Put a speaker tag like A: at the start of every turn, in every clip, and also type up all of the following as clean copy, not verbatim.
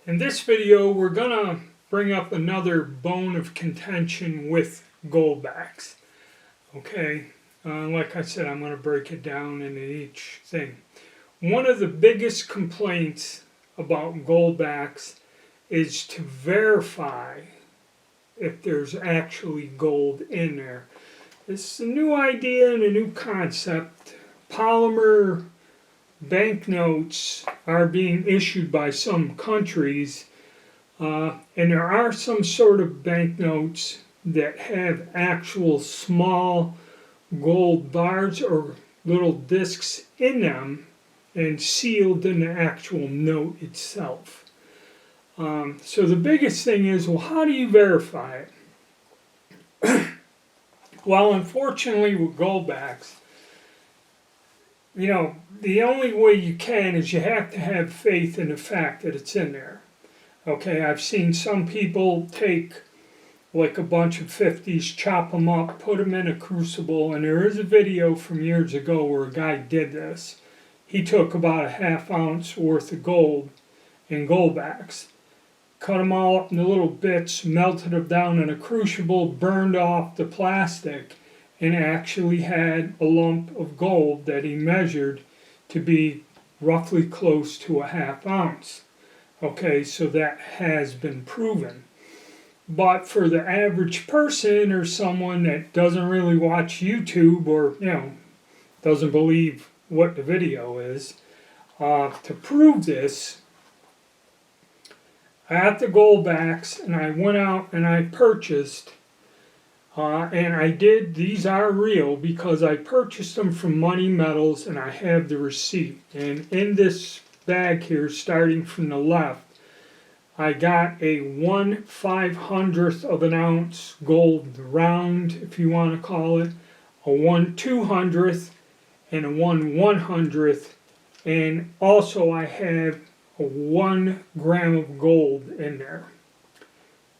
A: In this video, we're going to bring up another bone of contention with Goldbacks. Okay, like I said, I'm going to break it down into each thing. One of the biggest complaints about Goldbacks is to verify if there's actually gold in there. It's a new idea and a new concept. Polymer banknotes are being issued by some countries, and there are some sort of banknotes that have actual small gold bars or little discs in them and sealed in the actual note itself. So the biggest thing is, well, how do you verify it? Well, unfortunately with Goldbacks, the only way you can is you have to have faith in the fact that it's in there. Okay, I've seen some people take like a bunch of 50s, chop them up, put them in a crucible, and there is a video from years ago where a guy did this. He took about a ½ ounce worth of gold in Goldbacks, cut them all up into little bits, melted them down in a crucible, burned off the plastic, and actually had a lump of gold that he measured to be roughly close to a ½ ounce. Okay, so that has been proven. But for the average person or someone that doesn't really watch YouTube or, doesn't believe what the video is, to prove this, I got the Goldbacks and I went out and I purchased, and I did, these are real because I purchased them from Money Metals and I have the receipt. And in this bag here, starting from the left, I got a 1/500th of an ounce gold round, if you want to call it, a 1/200th, and a 1/100th, and also I have a 1 gram of gold in there.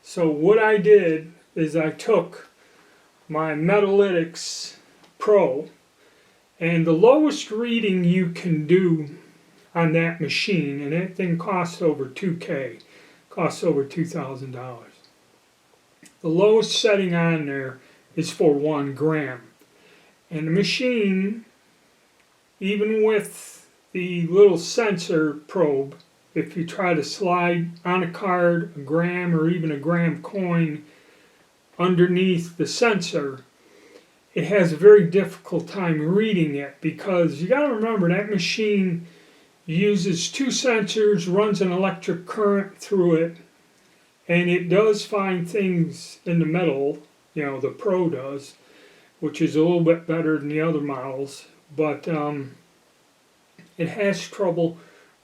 A: So what I did is I took my Metalytics Pro, and the lowest reading you can do on that machine, and that thing costs over $2,000, costs over $2,000. The lowest setting on there is for 1 gram. And the machine, even with the little sensor probe, if you try to slide on a card, a gram or even a gram coin underneath the sensor, it has a very difficult time reading it because you got to remember that machine uses 2 sensors, runs an electric current through it, and it does find things in the metal, the Pro does, which is a little bit better than the other models, but it has trouble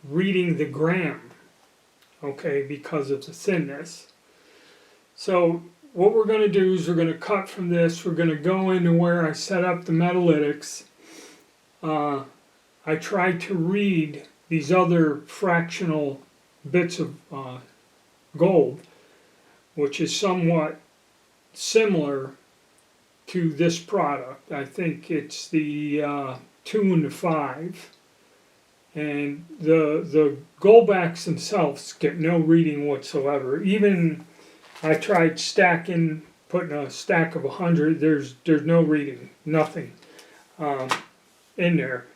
A: reading the gram, okay, because of the thinness. So what we're going to do is we're going to cut from this, we're going to go into where I set up the Metalytics. I tried to read these other fractional bits of gold, which is somewhat similar to this product. I think it's the 2 and the 5. And the Goldbacks themselves get no reading whatsoever. Even I tried putting a stack of 100, there's no reading, nothing in there.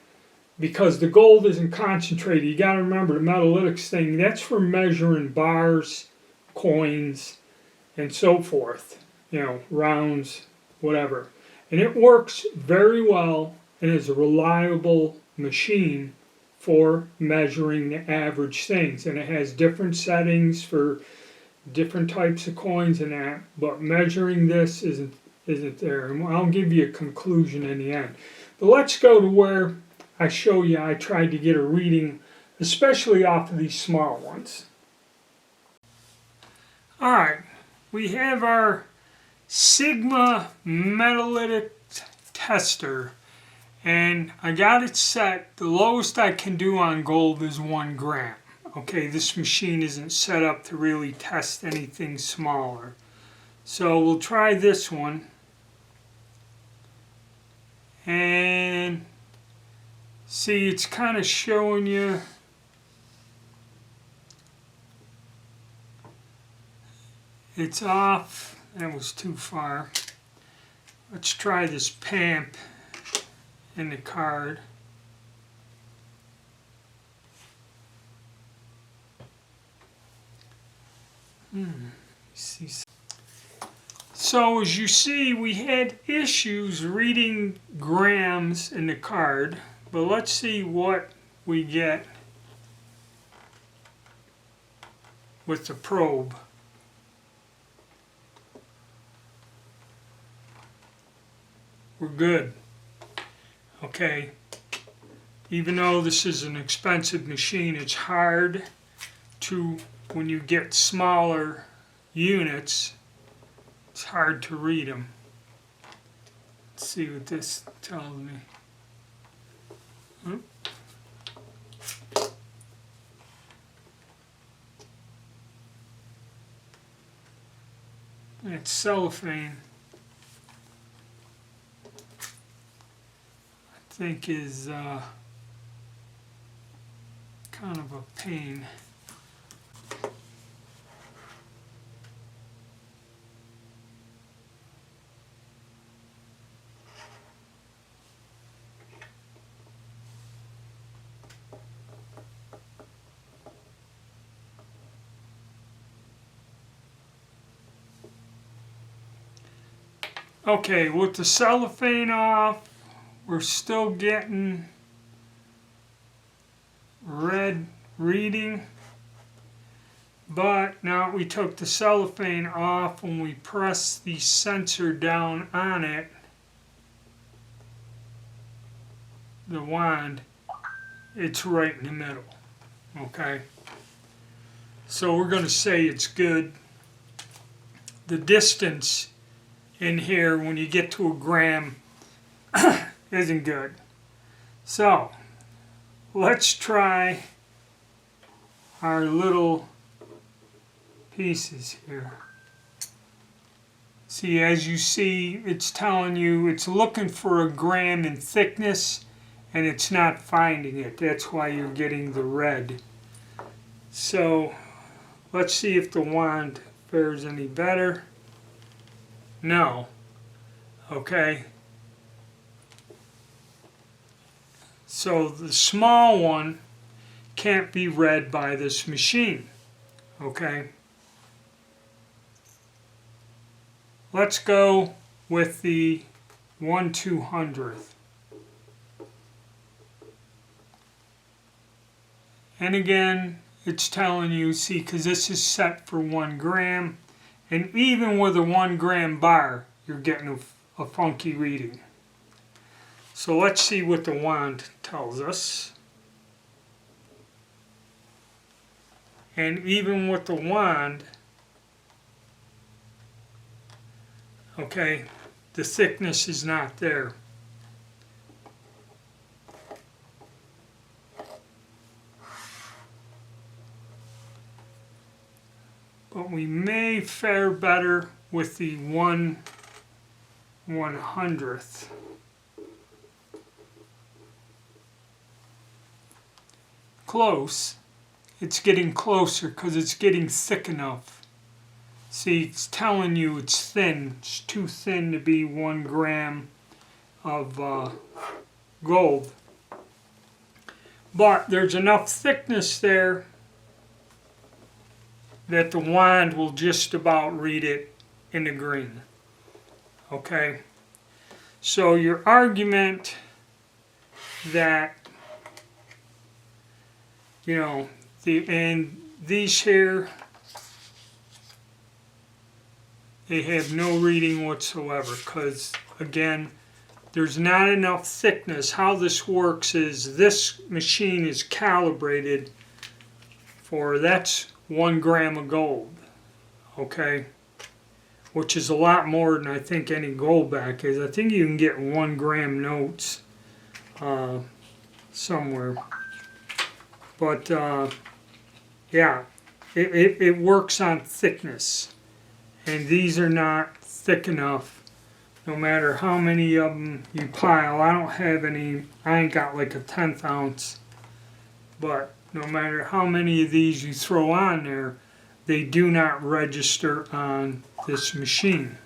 A: Because the gold isn't concentrated. You got to remember the Metalytics thing, that's for measuring bars, coins, and so forth. Rounds, whatever. And it works very well and is a reliable machine for measuring the average things. And it has different settings for different types of coins and that, but measuring this isn't there. And I'll give you a conclusion in the end. But let's go to where I show you I tried to get a reading, especially off of these small ones. Alright, we have our Sigma Metalytic tester, and I got it set. The lowest I can do on gold is 1 gram. Okay, this machine isn't set up to really test anything smaller. So we'll try this one. And see, it's kind of showing you It's off. That was too far. Let's try this PAMP in the card. So as you see, we had issues reading grams in the card, but let's see what we get with the probe. We're good. Okay. Even though this is an expensive machine, it's hard to, when you get smaller units, it's hard to read them. Let's see what this tells me. It's cellophane. I think is kind of a pain. Okay, with the cellophane off, we're still getting red reading, but now we took the cellophane off. When we press the sensor down on it, the wand, it's right in the middle. Okay, so we're going to say it's good. The distance in here when you get to a gram isn't good. So let's try our little pieces here. See, as you see, it's telling you it's looking for a gram in thickness and it's not finding it. That's why you're getting the red. So let's see if the wand fares any better. No. Okay. So the small one can't be read by this machine. Okay. Let's go with the 1/200th. And again, it's telling you, see, because this is set for 1 gram. And even with a 1 gram bar, you're getting a funky reading. So let's see what the wand tells us. And even with the wand, okay, the thickness is not there. But we may fare better with the 1/100th. Close. It's getting closer because it's getting thick enough. See, it's telling you it's thin. It's too thin to be 1 gram of gold. But there's enough thickness there that the wand will just about read it in the green. Okay? So your argument that, you know, these here, they have no reading whatsoever because, again, there's not enough thickness. How this works is this machine is calibrated for, that's 1 gram of gold, okay, which is a lot more than I think any Goldback is. I think you can get 1 gram notes somewhere, but yeah, it works on thickness, and these are not thick enough. No matter how many of them you pile, I don't have any. I ain't got like a 1/10 ounce, but no matter how many of these you throw on there, they do not register on this machine.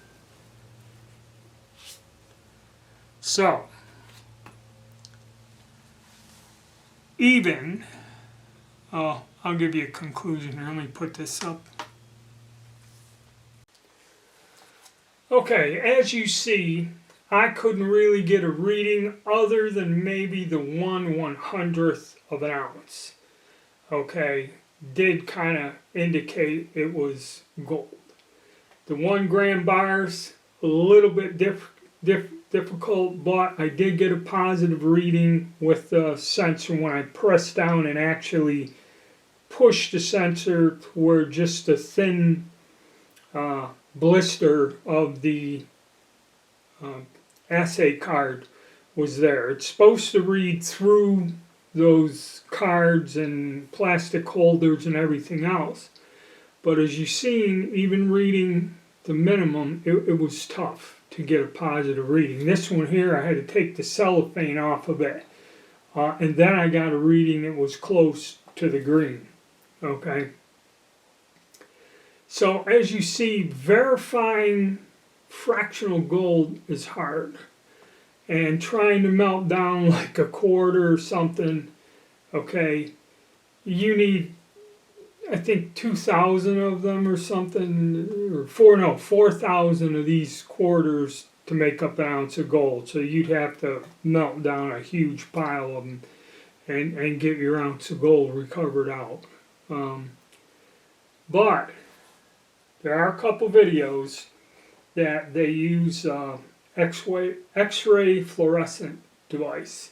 A: So, even, I'll give you a conclusion here. Let me put this up. Okay, as you see, I couldn't really get a reading other than maybe the 1/100th of an ounce. Okay, did kind of indicate it was gold. The 1 gram bars, a little bit difficult, but I did get a positive reading with the sensor when I pressed down and actually pushed the sensor to where just a thin blister of the assay card was there. It's supposed to read through those cards and plastic holders and everything else, but as you've seen, even reading the minimum, it was tough to get a positive reading. This one here, I had to take the cellophane off of it, and then I got a reading that was close to the green. Okay, so as you see, verifying fractional gold is hard, and trying to melt down like a quarter or something, okay, you need, I think, 2,000 of them or something, or 4,000 of these quarters to make up an ounce of gold. So you'd have to melt down a huge pile of them and get your ounce of gold recovered out. But there are a couple videos that they use X-ray fluorescent device.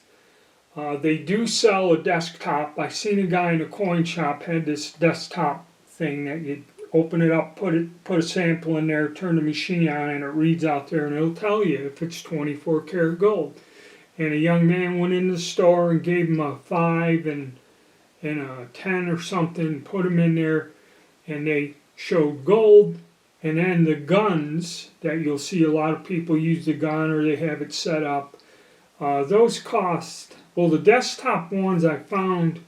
A: They do sell a desktop. I seen a guy in a coin shop had this desktop thing that you open it up, put a sample in there, turn the machine on, and it reads out there, and it'll tell you if it's 24 karat gold. And a young man went in the store and gave him a 5 and a 10 or something, put them in there, and they showed gold. And then the guns that you'll see a lot of people use the gun or they have it set up, those cost, well, the desktop ones I found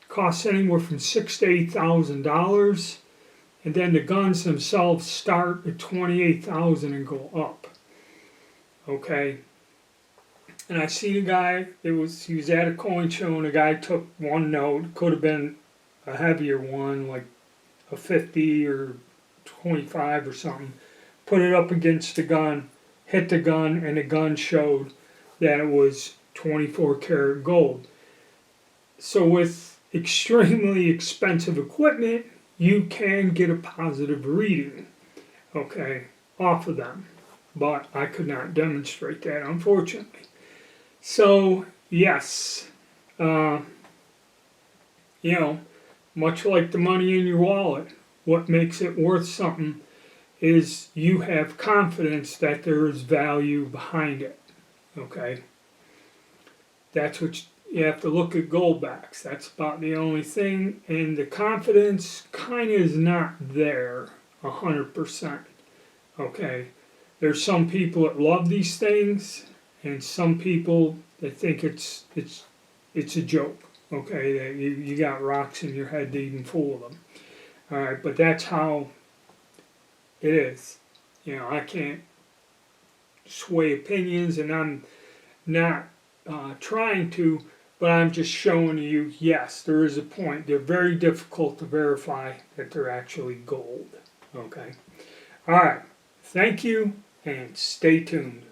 A: cost anywhere from $6,000 to $8,000, and then the guns themselves start at $28,000 and go up. Okay, and I seen a guy. He was at a coin show, and a guy took one note. Could have been a heavier one, like a 50 or 25 or something, put it up against the gun, hit the gun, and the gun showed that it was 24 karat gold. So with extremely expensive equipment, you can get a positive reading, okay, off of them. But I could not demonstrate that, unfortunately. So, yes, you know, much like the money in your wallet, what makes it worth something is you have confidence that there is value behind it, okay? That's what you have to look at Goldbacks. That's about the only thing, and the confidence kind of is not there 100%, okay? There's some people that love these things, and some people that think it's a joke, okay? That you got rocks in your head to even fool them. All right, but that's how it is. You know, I can't sway opinions, and I'm not trying to, but I'm just showing you, yes, there is a point. They're very difficult to verify that they're actually gold. Okay. All right. Thank you, and stay tuned.